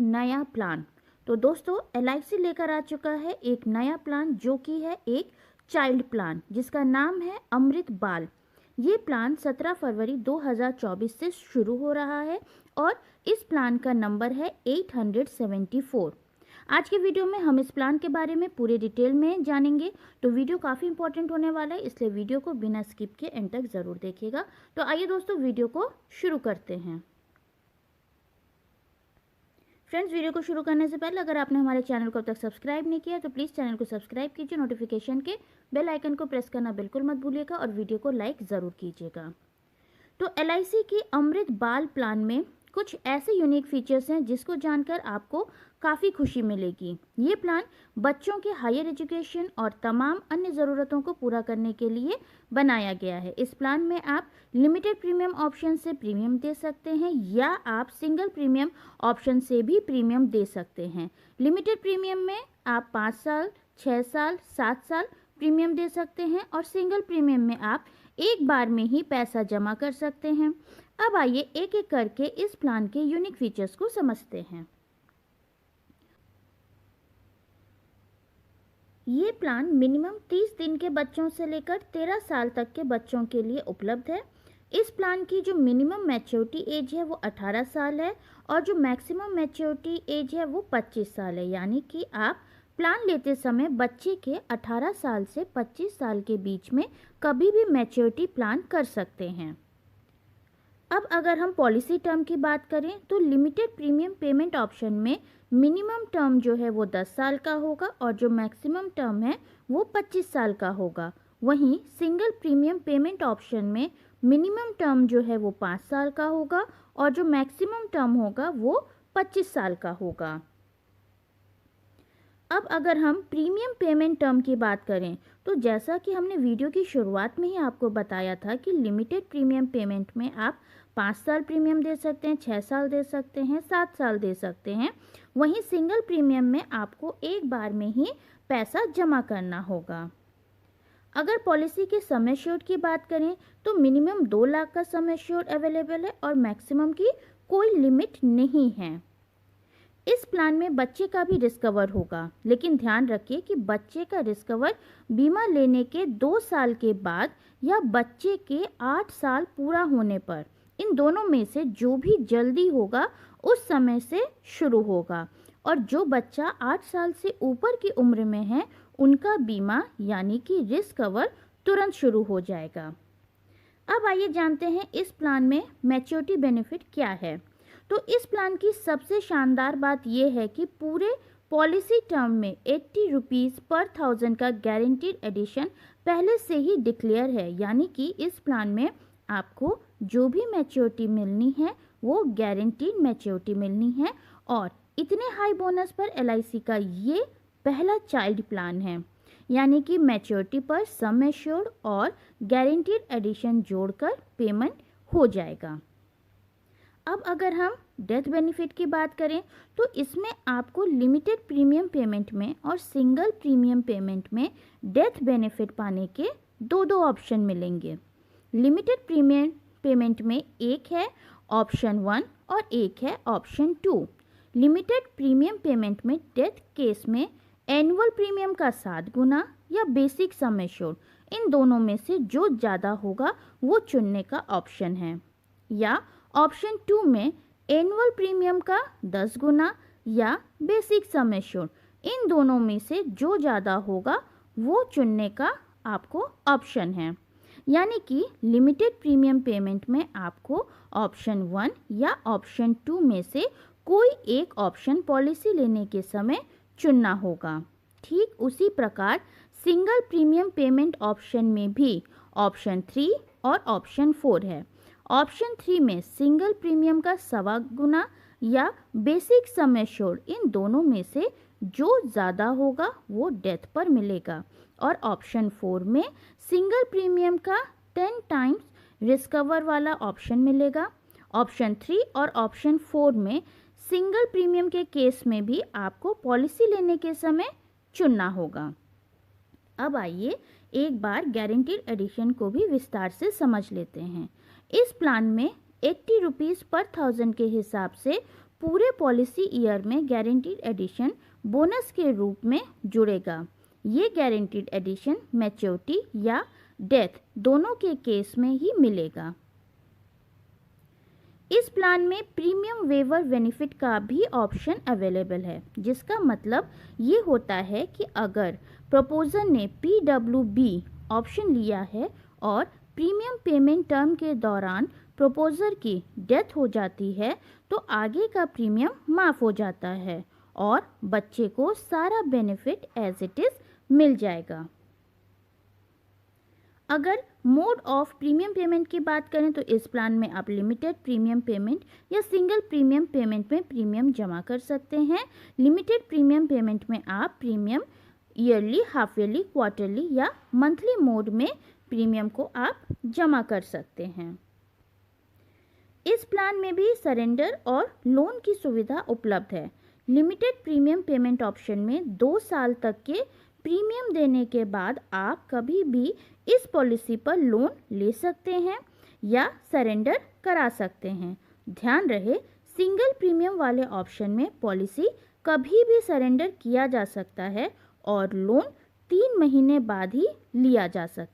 नया प्लान। तो दोस्तों LIC लेकर आ चुका है एक नया प्लान जो कि है एक चाइल्ड प्लान जिसका नाम है अमृत बाल। ये प्लान 17 फरवरी 2024 से शुरू हो रहा है और इस प्लान का नंबर है 874। आज के वीडियो में हम इस प्लान के बारे में पूरे डिटेल में जानेंगे। तो वीडियो काफ़ी इंपॉर्टेंट होने वाला है, इसलिए वीडियो को बिना स्किप के एंड तक ज़रूर देखिएगा। तो आइए दोस्तों वीडियो को शुरू करते हैं। फ्रेंड्स, वीडियो को शुरू करने से पहले अगर आपने हमारे चैनल को अब तक सब्सक्राइब नहीं किया तो प्लीज़ चैनल को सब्सक्राइब कीजिए, नोटिफिकेशन के बेल आइकन को प्रेस करना बिल्कुल मत भूलिएगा और वीडियो को लाइक ज़रूर कीजिएगा। तो LIC की अमृत बाल प्लान में कुछ ऐसे यूनिक फीचर्स हैं जिसको जानकर आपको काफ़ी खुशी मिलेगी। ये प्लान बच्चों के हायर एजुकेशन और तमाम अन्य ज़रूरतों को पूरा करने के लिए बनाया गया है। इस प्लान में आप लिमिटेड प्रीमियम ऑप्शन से प्रीमियम दे सकते हैं या आप सिंगल प्रीमियम ऑप्शन से भी प्रीमियम दे सकते हैं। लिमिटेड प्रीमियम में आप 5 साल, 6 साल, 7 साल प्रीमियम दे सकते हैं और सिंगल प्रीमियम में आप एक बार में ही पैसा जमा कर सकते हैं। अब आइए एक एक करके इस प्लान के यूनिक फीचर्स को समझते हैं। ये प्लान मिनिमम 30 दिन के बच्चों से लेकर 13 साल तक के बच्चों के लिए उपलब्ध है। इस प्लान की जो मिनिमम मैच्योरिटी एज है वो 18 साल है और जो मैक्सिमम मैच्योरिटी एज है वो 25 साल है, यानी कि आप प्लान लेते समय बच्चे के 18 साल से 25 साल के बीच में कभी भी मैच्योरिटी प्लान कर सकते हैं। अब अगर हम पॉलिसी टर्म की बात करें तो लिमिटेड प्रीमियम पेमेंट ऑप्शन में मिनिमम टर्म जो है वो 10 साल का होगा और जो मैक्सिमम टर्म है वो 25 साल का होगा। वहीं सिंगल प्रीमियम पेमेंट ऑप्शन में मिनिमम टर्म जो है वो 5 साल का होगा और जो मैक्सिमम टर्म होगा वो 25 साल का होगा। अब अगर हम प्रीमियम पेमेंट टर्म की बात करें तो जैसा कि हमने वीडियो की शुरुआत में ही आपको बताया था कि लिमिटेड प्रीमियम पेमेंट में आप 5 साल प्रीमियम दे सकते हैं, 6 साल दे सकते हैं, 7 साल दे सकते हैं। वहीं सिंगल प्रीमियम में आपको एक बार में ही पैसा जमा करना होगा। अगर पॉलिसी के सम एश्योर्ड की बात करें तो मिनिमम 2 लाख का सम एश्योर्ड अवेलेबल है और मैक्सिमम की कोई लिमिट नहीं है। इस प्लान में बच्चे का भी रिस्क कवर होगा, लेकिन ध्यान रखिए कि बच्चे का रिस्क कवर बीमा लेने के 2 साल के बाद या बच्चे के 8 साल पूरा होने पर, इन दोनों में से जो भी जल्दी होगा उस समय से शुरू होगा और जो बच्चा 8 साल से ऊपर की उम्र में है उनका बीमा यानी कि रिस्क कवर तुरंत शुरू हो जाएगा। अब आइए जानते हैं इस प्लान में मैच्योरिटी बेनिफिट क्या है। तो इस प्लान की सबसे शानदार बात यह है कि पूरे पॉलिसी टर्म में 80 रुपीज़ पर 1000 का गारंटीड एडिशन पहले से ही डिक्लेयर है, यानी कि इस प्लान में आपको जो भी मैच्योरिटी मिलनी है वो गारंटीड मैच्योरिटी मिलनी है और इतने हाई बोनस पर LIC का ये पहला चाइल्ड प्लान है, यानी कि मैच्योरिटी पर सम एश्योर्ड और गारंटीड एडिशन जोड़कर पेमेंट हो जाएगा। अब अगर हम डेथ बेनिफिट की बात करें तो इसमें आपको लिमिटेड प्रीमियम पेमेंट में और सिंगल प्रीमियम पेमेंट में डेथ बेनिफिट पाने के दो ऑप्शन मिलेंगे। लिमिटेड प्रीमियम पेमेंट में एक है ऑप्शन 1 और एक है ऑप्शन 2। लिमिटेड प्रीमियम पेमेंट में डेथ केस में एनुअल प्रीमियम का 7 गुना या बेसिक सम एश्योर्ड, इन दोनों में से जो ज़्यादा होगा वो चुनने का ऑप्शन है। या ऑप्शन 2 में एनुअल प्रीमियम का 10 गुना या बेसिक सम एश्योर्ड, इन दोनों में से जो ज़्यादा होगा वो चुनने का आपको ऑप्शन है। यानी कि लिमिटेड प्रीमियम पेमेंट में आपको ऑप्शन 1 या ऑप्शन 2 में से कोई एक ऑप्शन पॉलिसी लेने के समय चुनना होगा। ठीक उसी प्रकार सिंगल प्रीमियम पेमेंट ऑप्शन में भी ऑप्शन 3 और ऑप्शन 4 है। ऑप्शन 3 में सिंगल प्रीमियम का 1.25 गुना या बेसिक सम एश्योर्ड, इन दोनों में से जो ज़्यादा होगा वो डेथ पर मिलेगा और ऑप्शन 4 में सिंगल प्रीमियम का 10 टाइम्स रिस्क कवर वाला ऑप्शन मिलेगा। ऑप्शन 3 और ऑप्शन 4 में सिंगल प्रीमियम के केस में भी आपको पॉलिसी लेने के समय चुनना होगा। अब आइए एक बार गारंटीड एडिशन को भी विस्तार से समझ लेते हैं। इस प्लान में 80 रुपीज़ पर 1000 के हिसाब से पूरे पॉलिसी ईयर में गारंटीड एडिशन बोनस के रूप में जुड़ेगा। ये गारंटीड एडिशन मैच्योरिटी या डेथ दोनों के केस में ही मिलेगा। इस प्लान में प्रीमियम वेवर बेनिफिट का भी ऑप्शन अवेलेबल है, जिसका मतलब ये होता है कि अगर प्रपोजर ने PWB ऑप्शन लिया है और प्रीमियम पेमेंट टर्म के दौरान प्रपोजर की डेथ हो जाती है तो आगे का प्रीमियम माफ़ हो जाता है और बच्चे को सारा बेनिफिट एज इट इज़ मिल जाएगा। अगर मोड ऑफ प्रीमियम पेमेंट की बात करें तो इस प्लान में आप लिमिटेड प्रीमियम पेमेंट या सिंगल प्रीमियम पेमेंट में प्रीमियम जमा कर सकते हैं। लिमिटेड प्रीमियम पेमेंट में आप premium yearly, half yearly, quarterly या मंथली मोड में प्रीमियम को आप जमा कर सकते हैं। इस प्लान में भी सरेंडर और लोन की सुविधा उपलब्ध है। लिमिटेड प्रीमियम पेमेंट ऑप्शन में 2 साल तक के प्रीमियम देने के बाद आप कभी भी इस पॉलिसी पर लोन ले सकते हैं या सरेंडर करा सकते हैं। ध्यान रहे, सिंगल प्रीमियम वाले ऑप्शन में पॉलिसी कभी भी सरेंडर किया जा सकता है और लोन 3 महीने बाद ही लिया जा सकता है।